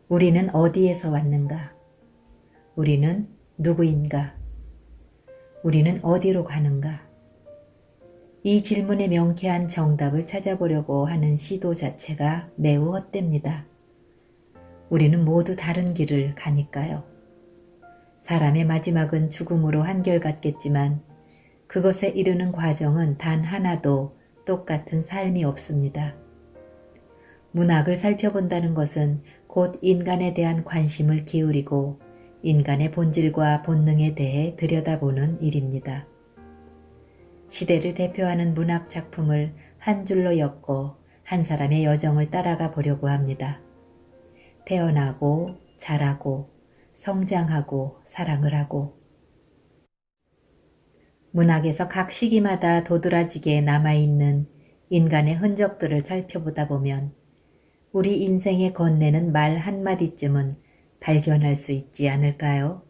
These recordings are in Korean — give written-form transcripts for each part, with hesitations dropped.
우리는 어디에서 왔는가? 우리는 누구인가? 우리는 어디로 가는가? 이 질문의 명쾌한 정답을 찾아보려고 하는 시도 자체가 매우 헛됩니다. 우리는 모두 다른 길을 가니까요. 사람의 마지막은 죽음으로 한결같겠지만 그것에 이르는 과정은 단 하나도 똑같은 삶이 없습니다. 문학을 살펴본다는 것은 곧 인간에 대한 관심을 기울이고 인간의 본질과 본능에 대해 들여다보는 일입니다. 시대를 대표하는 문학 작품을 한 줄로 엮고 한 사람의 여정을 따라가 보려고 합니다. 태어나고 자라고 성장하고 사랑을 하고 문학에서 각 시기마다 도드라지게 남아있는 인간의 흔적들을 살펴보다 보면 우리 인생에 건네는 말 한마디쯤은 발견할 수 있지 않을까요?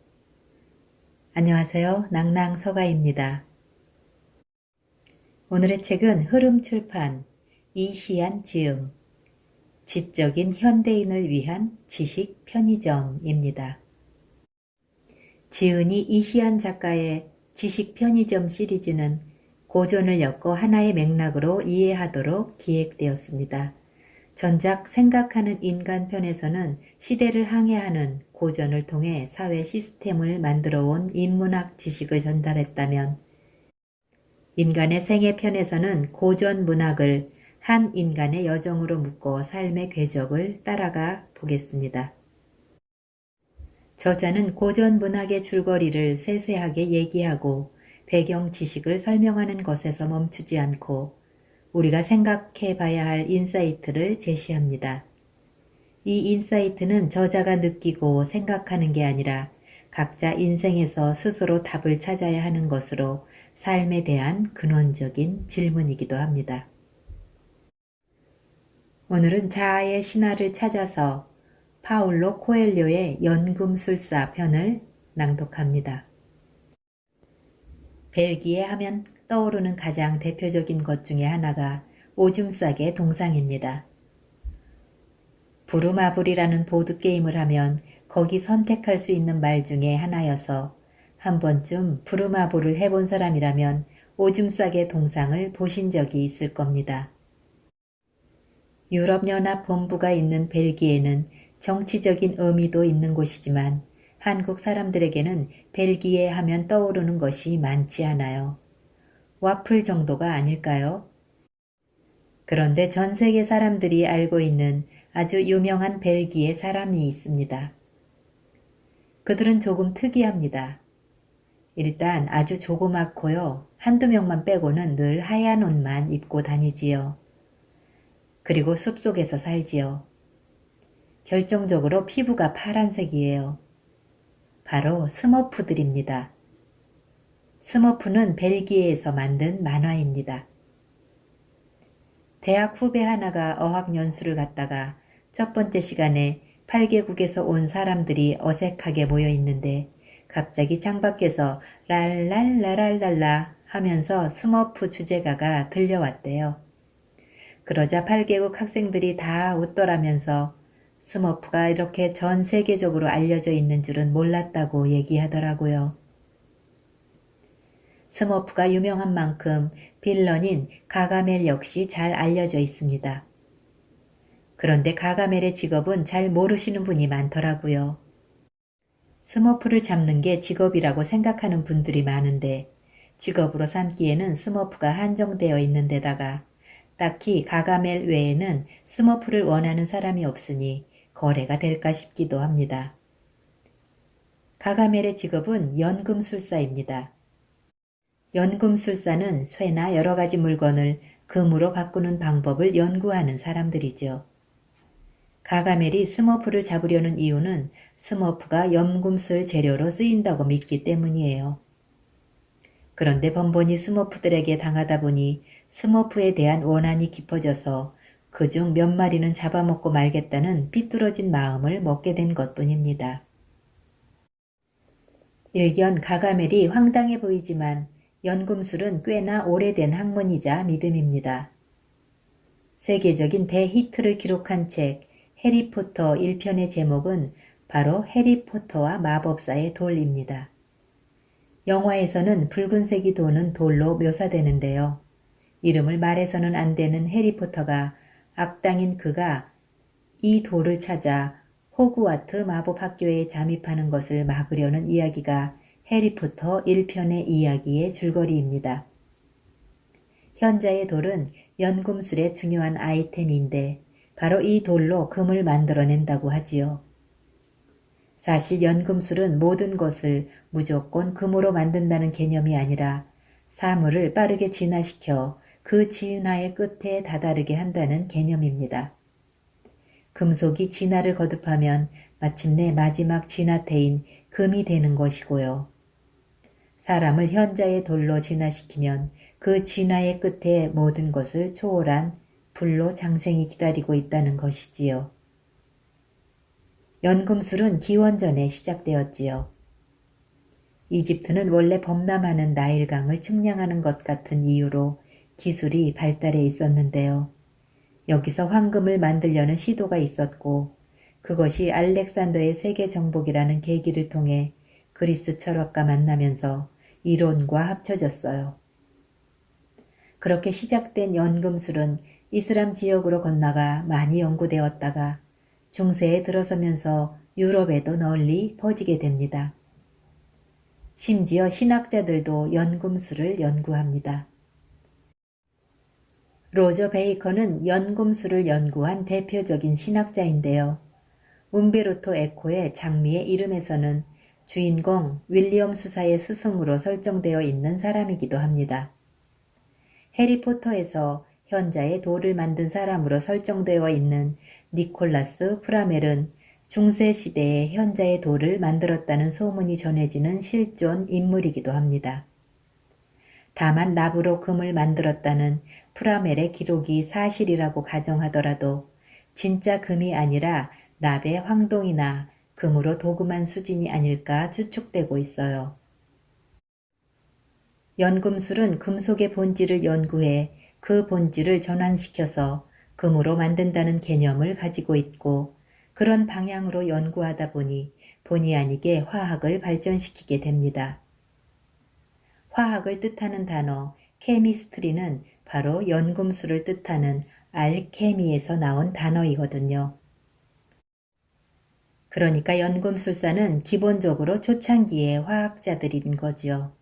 안녕하세요. 낭낭서가입니다. 오늘의 책은 흐름출판 이시안 지음 지적인 현대인을 위한 지식 편의점입니다. 지은이 이시안 작가의 지식 편의점 시리즈는 고전을 엮어 하나의 맥락으로 이해하도록 기획되었습니다. 전작 생각하는 인간 편에서는 시대를 항해하는 고전을 통해 사회 시스템을 만들어 온 인문학 지식을 전달했다면 인간의 생애 편에서는 고전 문학을 한 인간의 여정으로 묶어 삶의 궤적을 따라가 보겠습니다. 저자는 고전 문학의 줄거리를 세세하게 얘기하고 배경 지식을 설명하는 것에서 멈추지 않고 우리가 생각해 봐야 할 인사이트를 제시합니다. 이 인사이트는 저자가 느끼고 생각하는 게 아니라 각자 인생에서 스스로 답을 찾아야 하는 것으로 삶에 대한 근원적인 질문이기도 합니다. 오늘은 자아의 신화를 찾아서 파울로 코엘료의 연금술사 편을 낭독합니다. 벨기에 하면 떠오르는 가장 대표적인 것 중에 하나가 오줌 싸개 동상입니다. 부루마블이라는 보드게임을 하면 거기 선택할 수 있는 말 중에 하나여서 한 번쯤 부루마블을 해본 사람이라면 오줌 싸개 동상을 보신 적이 있을 겁니다. 유럽연합 본부가 있는 벨기에는 정치적인 의미도 있는 곳이지만 한국 사람들에게는 벨기에 하면 떠오르는 것이 많지 않아요. 와플 정도가 아닐까요? 그런데 전 세계 사람들이 알고 있는 아주 유명한 벨기에 사람이 있습니다. 그들은 조금 특이합니다. 일단 아주 조그맣고요. 한두 명만 빼고는 늘 하얀 옷만 입고 다니지요. 그리고 숲속에서 살지요. 결정적으로 피부가 파란색이에요. 바로 스머프들입니다. 스머프는 벨기에에서 만든 만화입니다. 대학 후배 하나가 어학연수를 갔다가 첫 번째 시간에 8개국에서 온 사람들이 어색하게 모여 있는데 갑자기 창밖에서 랄랄라랄랄라 하면서 스머프 주제가가 들려왔대요. 그러자 8개국 학생들이 다 웃더라면서 스머프가 이렇게 전 세계적으로 알려져 있는 줄은 몰랐다고 얘기하더라고요. 스머프가 유명한 만큼 빌런인 가가멜 역시 잘 알려져 있습니다. 그런데 가가멜의 직업은 잘 모르시는 분이 많더라고요. 스머프를 잡는 게 직업이라고 생각하는 분들이 많은데 직업으로 삼기에는 스머프가 한정되어 있는 데다가 딱히 가가멜 외에는 스머프를 원하는 사람이 없으니 거래가 될까 싶기도 합니다. 가가멜의 직업은 연금술사입니다. 연금술사는 쇠나 여러 가지 물건을 금으로 바꾸는 방법을 연구하는 사람들이죠. 가가멜이 스머프를 잡으려는 이유는 스머프가 연금술 재료로 쓰인다고 믿기 때문이에요. 그런데 번번이 스머프들에게 당하다 보니 스머프에 대한 원한이 깊어져서 그중 몇 마리는 잡아먹고 말겠다는 삐뚤어진 마음을 먹게 된 것뿐입니다. 일견 가가멜이 황당해 보이지만 연금술은 꽤나 오래된 학문이자 믿음입니다. 세계적인 대히트를 기록한 책 해리포터 1편의 제목은 바로 해리포터와 마법사의 돌입니다. 영화에서는 붉은색이 도는 돌로 묘사되는데요. 이름을 말해서는 안 되는 해리포터가 악당인 그가 이 돌을 찾아 호그와트 마법학교에 잠입하는 것을 막으려는 이야기가 해리포터 1편의 이야기의 줄거리입니다. 현자의 돌은 연금술의 중요한 아이템인데 바로 이 돌로 금을 만들어낸다고 하지요. 사실 연금술은 모든 것을 무조건 금으로 만든다는 개념이 아니라 사물을 빠르게 진화시켜 그 진화의 끝에 다다르게 한다는 개념입니다. 금속이 진화를 거듭하면 마침내 마지막 진화태인 금이 되는 것이고요. 사람을 현자의 돌로 진화시키면 그 진화의 끝에 모든 것을 초월한 불로 장생이 기다리고 있다는 것이지요. 연금술은 기원전에 시작되었지요. 이집트는 원래 범람하는 나일강을 측량하는 것 같은 이유로 기술이 발달해 있었는데요. 여기서 황금을 만들려는 시도가 있었고 그것이 알렉산더의 세계 정복이라는 계기를 통해 그리스 철학과 만나면서 이론과 합쳐졌어요. 그렇게 시작된 연금술은 이슬람 지역으로 건너가 많이 연구되었다가 중세에 들어서면서 유럽에도 널리 퍼지게 됩니다. 심지어 신학자들도 연금술을 연구합니다. 로저 베이컨은 연금술을 연구한 대표적인 신학자인데요. 움베르토 에코의 장미의 이름에서는 주인공 윌리엄 수사의 스승으로 설정되어 있는 사람이기도 합니다. 해리포터에서 현자의 돌을 만든 사람으로 설정되어 있는 니콜라스 프라멜은 중세시대에 현자의 돌을 만들었다는 소문이 전해지는 실존 인물이기도 합니다. 다만 납으로 금을 만들었다는 프라멜의 기록이 사실이라고 가정하더라도 진짜 금이 아니라 납의 황동이나 금으로 도금한 수준이 아닐까 추측되고 있어요. 연금술은 금속의 본질을 연구해 그 본질을 전환시켜서 금으로 만든다는 개념을 가지고 있고 그런 방향으로 연구하다 보니 본의 아니게 화학을 발전시키게 됩니다. 화학을 뜻하는 단어 케미스트리는 바로 연금술을 뜻하는 알케미에서 나온 단어이거든요. 그러니까 연금술사는 기본적으로 초창기의 화학자들인 거죠.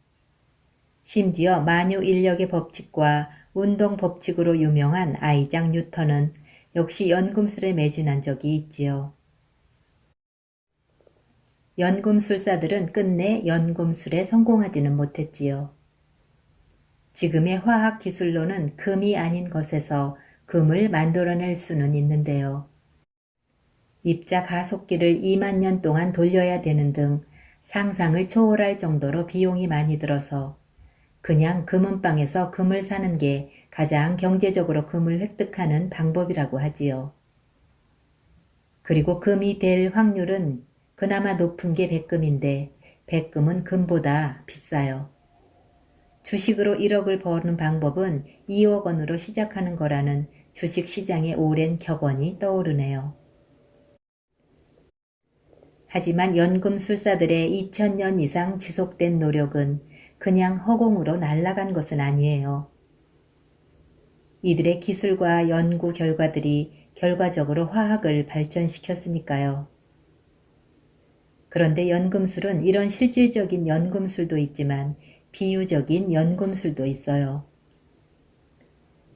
심지어 만유인력의 법칙과 운동 법칙으로 유명한 아이작 뉴턴은 역시 연금술에 매진한 적이 있지요. 연금술사들은 끝내 연금술에 성공하지는 못했지요. 지금의 화학 기술로는 금이 아닌 것에서 금을 만들어낼 수는 있는데요. 입자 가속기를 2만 년 동안 돌려야 되는 등 상상을 초월할 정도로 비용이 많이 들어서 그냥 금은방에서 금을 사는 게 가장 경제적으로 금을 획득하는 방법이라고 하지요. 그리고 금이 될 확률은 그나마 높은 게 백금인데 백금은 금보다 비싸요. 주식으로 1억을 버는 방법은 2억 원으로 시작하는 거라는 주식시장의 오랜 격언이 떠오르네요. 하지만 연금술사들의 2000년 이상 지속된 노력은 그냥 허공으로 날아간 것은 아니에요. 이들의 기술과 연구 결과들이 결과적으로 화학을 발전시켰으니까요. 그런데 연금술은 이런 실질적인 연금술도 있지만 비유적인 연금술도 있어요.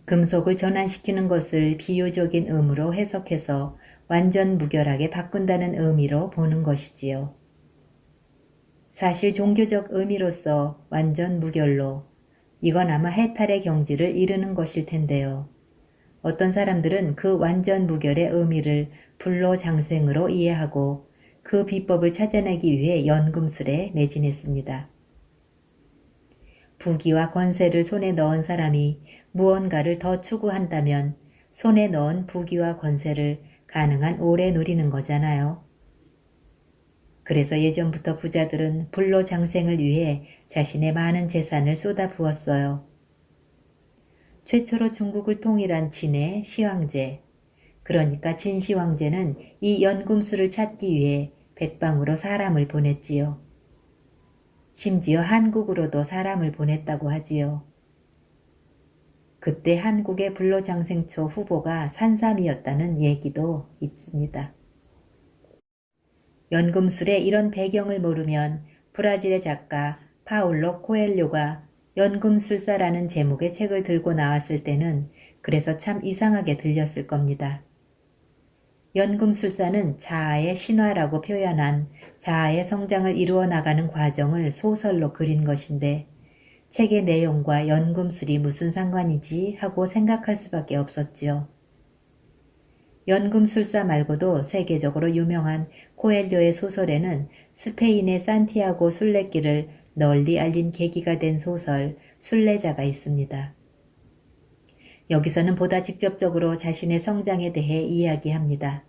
금속을 전환시키는 것을 비유적인 의미로 해석해서 완전 무결하게 바꾼다는 의미로 보는 것이지요. 사실 종교적 의미로서 완전 무결로 이건 아마 해탈의 경지를 이루는 것일 텐데요. 어떤 사람들은 그 완전 무결의 의미를 불로장생으로 이해하고 그 비법을 찾아내기 위해 연금술에 매진했습니다. 부귀와 권세를 손에 넣은 사람이 무언가를 더 추구한다면 손에 넣은 부귀와 권세를 가능한 오래 누리는 거잖아요. 그래서 예전부터 부자들은 불로장생을 위해 자신의 많은 재산을 쏟아부었어요. 최초로 중국을 통일한 진해, 시황제, 그러니까 진시 황제는 이 연금술을 찾기 위해 백방으로 사람을 보냈지요. 심지어 한국으로도 사람을 보냈다고 하지요. 그때 한국의 불로장생초 후보가 산삼이었다는 얘기도 있습니다. 연금술의 이런 배경을 모르면 브라질의 작가 파울로 코엘료가 연금술사라는 제목의 책을 들고 나왔을 때는 그래서 참 이상하게 들렸을 겁니다. 연금술사는 자아의 신화라고 표현한 자아의 성장을 이루어 나가는 과정을 소설로 그린 것인데 책의 내용과 연금술이 무슨 상관이지 하고 생각할 수밖에 없었지요. 연금술사 말고도 세계적으로 유명한 코엘료의 소설에는 스페인의 산티아고 순례길을 널리 알린 계기가 된 소설 순례자가 있습니다. 여기서는 보다 직접적으로 자신의 성장에 대해 이야기합니다.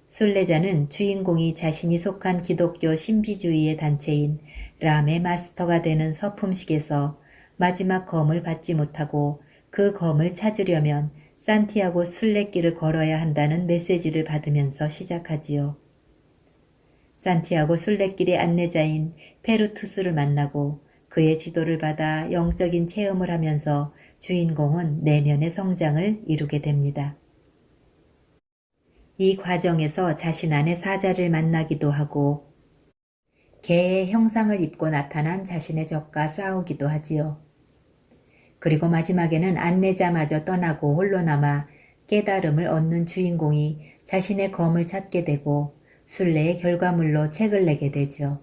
순례자는 주인공이 자신이 속한 기독교 신비주의의 단체인 람의 마스터가 되는 서품식에서 마지막 검을 받지 못하고 그 검을 찾으려면 산티아고 순례길을 걸어야 한다는 메시지를 받으면서 시작하지요. 산티아고 순례길의 안내자인 페르투스를 만나고 그의 지도를 받아 영적인 체험을 하면서 주인공은 내면의 성장을 이루게 됩니다. 이 과정에서 자신 안의 사자를 만나기도 하고 개의 형상을 입고 나타난 자신의 적과 싸우기도 하지요. 그리고 마지막에는 안내자마저 떠나고 홀로 남아 깨달음을 얻는 주인공이 자신의 검을 찾게 되고 순례의 결과물로 책을 내게 되죠.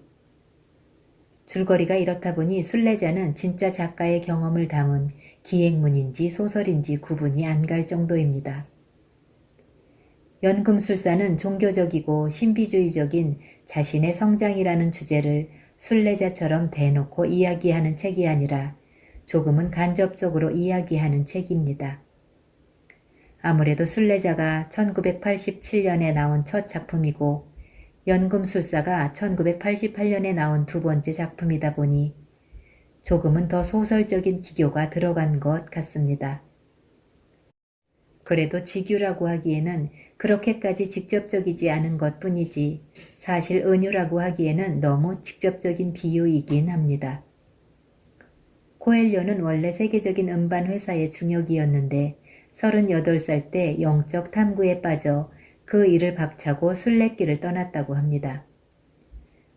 줄거리가 이렇다 보니 순례자는 진짜 작가의 경험을 담은 기행문인지 소설인지 구분이 안 갈 정도입니다. 연금술사는 종교적이고 신비주의적인 자신의 성장이라는 주제를 순례자처럼 대놓고 이야기하는 책이 아니라 조금은 간접적으로 이야기하는 책입니다. 아무래도 순례자가 1987년에 나온 첫 작품이고 연금술사가 1988년에 나온 두 번째 작품이다 보니 조금은 더 소설적인 기교가 들어간 것 같습니다. 그래도 직유라고 하기에는 그렇게까지 직접적이지 않은 것 뿐이지 사실 은유라고 하기에는 너무 직접적인 비유이긴 합니다. 코엘료는 원래 세계적인 음반 회사의 중역이었는데 38살 때 영적 탐구에 빠져 그 일을 박차고 순례길을 떠났다고 합니다.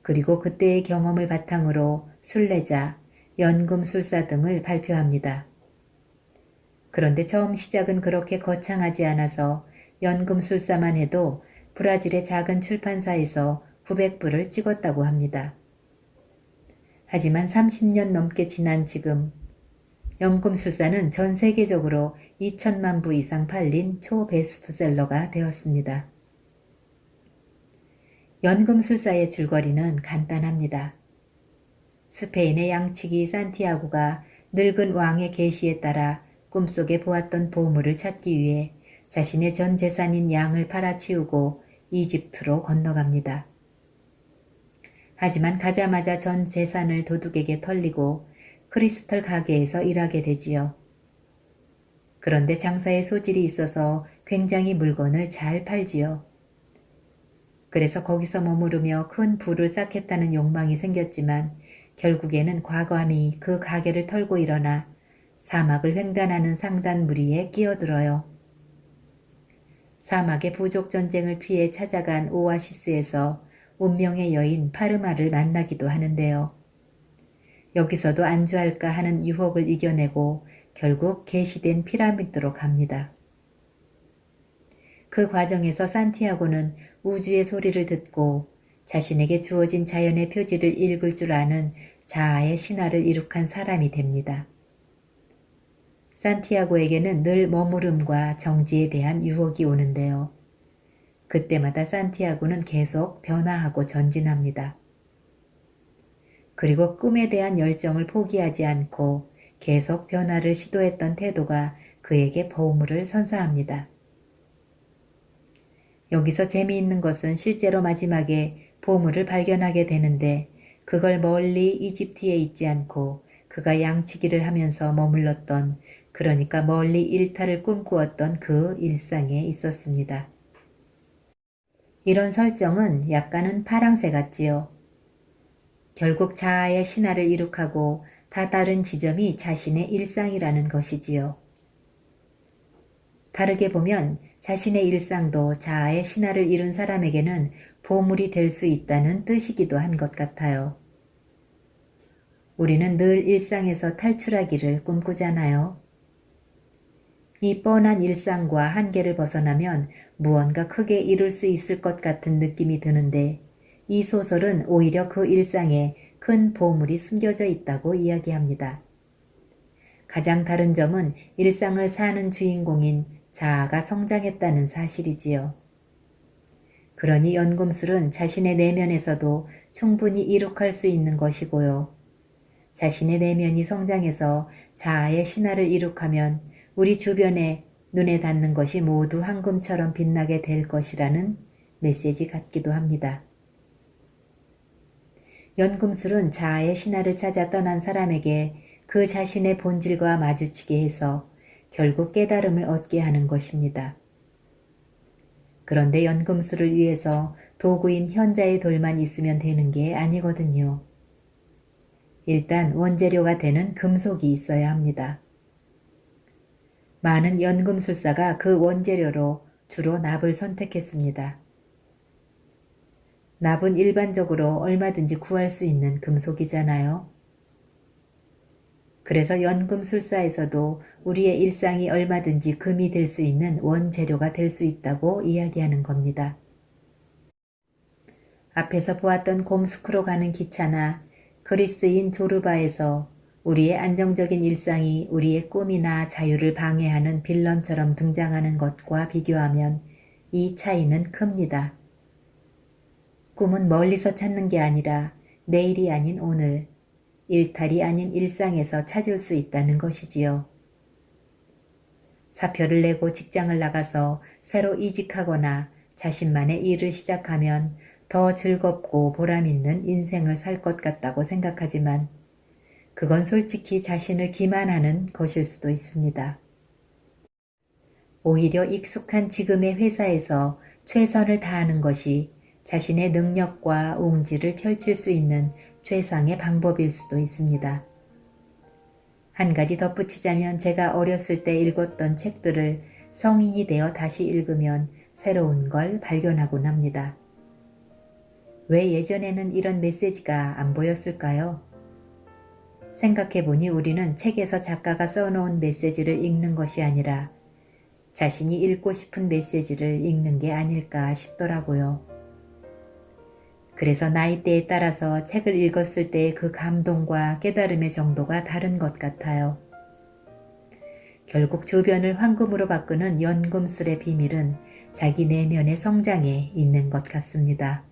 그리고 그때의 경험을 바탕으로 순례자, 연금술사 등을 발표합니다. 그런데 처음 시작은 그렇게 거창하지 않아서 연금술사만 해도 브라질의 작은 출판사에서 900부를 찍었다고 합니다. 하지만 30년 넘게 지난 지금 연금술사는 전 세계적으로 2천만 부 이상 팔린 초베스트셀러가 되었습니다. 연금술사의 줄거리는 간단합니다. 스페인의 양치기 산티아고가 늙은 왕의 계시에 따라 꿈속에 보았던 보물을 찾기 위해 자신의 전 재산인 양을 팔아치우고 이집트로 건너갑니다. 하지만 가자마자 전 재산을 도둑에게 털리고 크리스털 가게에서 일하게 되지요. 그런데 장사에 소질이 있어서 굉장히 물건을 잘 팔지요. 그래서 거기서 머무르며 큰 부를 쌓겠다는 욕망이 생겼지만 결국에는 과감히 그 가게를 털고 일어나 사막을 횡단하는 상단 무리에 끼어들어요. 사막의 부족 전쟁을 피해 찾아간 오아시스에서 운명의 여인 파르마를 만나기도 하는데요. 여기서도 안주할까 하는 유혹을 이겨내고 결국 계시된 피라미드로 갑니다. 그 과정에서 산티아고는 우주의 소리를 듣고 자신에게 주어진 자연의 표지를 읽을 줄 아는 자아의 신화를 이룩한 사람이 됩니다. 산티아고에게는 늘 머무름과 정지에 대한 유혹이 오는데요. 그때마다 산티아고는 계속 변화하고 전진합니다. 그리고 꿈에 대한 열정을 포기하지 않고 계속 변화를 시도했던 태도가 그에게 보물을 선사합니다. 여기서 재미있는 것은 실제로 마지막에 보물을 발견하게 되는데 그걸 멀리 이집트에 있지 않고 그가 양치기를 하면서 머물렀던 그러니까 멀리 일탈을 꿈꾸었던 그 일상에 있었습니다. 이런 설정은 약간은 파랑새 같지요. 결국 자아의 신화를 이룩하고 다다른 지점이 자신의 일상이라는 것이지요. 다르게 보면 자신의 일상도 자아의 신화를 이룬 사람에게는 보물이 될 수 있다는 뜻이기도 한 것 같아요. 우리는 늘 일상에서 탈출하기를 꿈꾸잖아요. 이 뻔한 일상과 한계를 벗어나면 무언가 크게 이룰 수 있을 것 같은 느낌이 드는데 이 소설은 오히려 그 일상에 큰 보물이 숨겨져 있다고 이야기합니다. 가장 다른 점은 일상을 사는 주인공인 자아가 성장했다는 사실이지요. 그러니 연금술은 자신의 내면에서도 충분히 이룩할 수 있는 것이고요. 자신의 내면이 성장해서 자아의 신화를 이룩하면 우리 주변에 눈에 닿는 것이 모두 황금처럼 빛나게 될 것이라는 메시지 같기도 합니다. 연금술은 자아의 신화를 찾아 떠난 사람에게 그 자신의 본질과 마주치게 해서 결국 깨달음을 얻게 하는 것입니다. 그런데 연금술을 위해서 도구인 현자의 돌만 있으면 되는 게 아니거든요. 일단 원재료가 되는 금속이 있어야 합니다. 많은 연금술사가 그 원재료로 주로 납을 선택했습니다. 납은 일반적으로 얼마든지 구할 수 있는 금속이잖아요. 그래서 연금술사에서도 우리의 일상이 얼마든지 금이 될 수 있는 원재료가 될 수 있다고 이야기하는 겁니다. 앞에서 보았던 곰스크로 가는 기차나 그리스인 조르바에서 우리의 안정적인 일상이 우리의 꿈이나 자유를 방해하는 빌런처럼 등장하는 것과 비교하면 이 차이는 큽니다. 꿈은 멀리서 찾는 게 아니라 내일이 아닌 오늘, 일탈이 아닌 일상에서 찾을 수 있다는 것이지요. 사표를 내고 직장을 나가서 새로 이직하거나 자신만의 일을 시작하면 더 즐겁고 보람있는 인생을 살 것 같다고 생각하지만 그건 솔직히 자신을 기만하는 것일 수도 있습니다. 오히려 익숙한 지금의 회사에서 최선을 다하는 것이 자신의 능력과 웅지를 펼칠 수 있는 최상의 방법일 수도 있습니다. 한 가지 덧붙이자면 제가 어렸을 때 읽었던 책들을 성인이 되어 다시 읽으면 새로운 걸 발견하곤 합니다. 왜 예전에는 이런 메시지가 안 보였을까요? 생각해보니 우리는 책에서 작가가 써놓은 메시지를 읽는 것이 아니라 자신이 읽고 싶은 메시지를 읽는 게 아닐까 싶더라고요. 그래서 나이대에 따라서 책을 읽었을 때의 그 감동과 깨달음의 정도가 다른 것 같아요. 결국 주변을 황금으로 바꾸는 연금술의 비밀은 자기 내면의 성장에 있는 것 같습니다.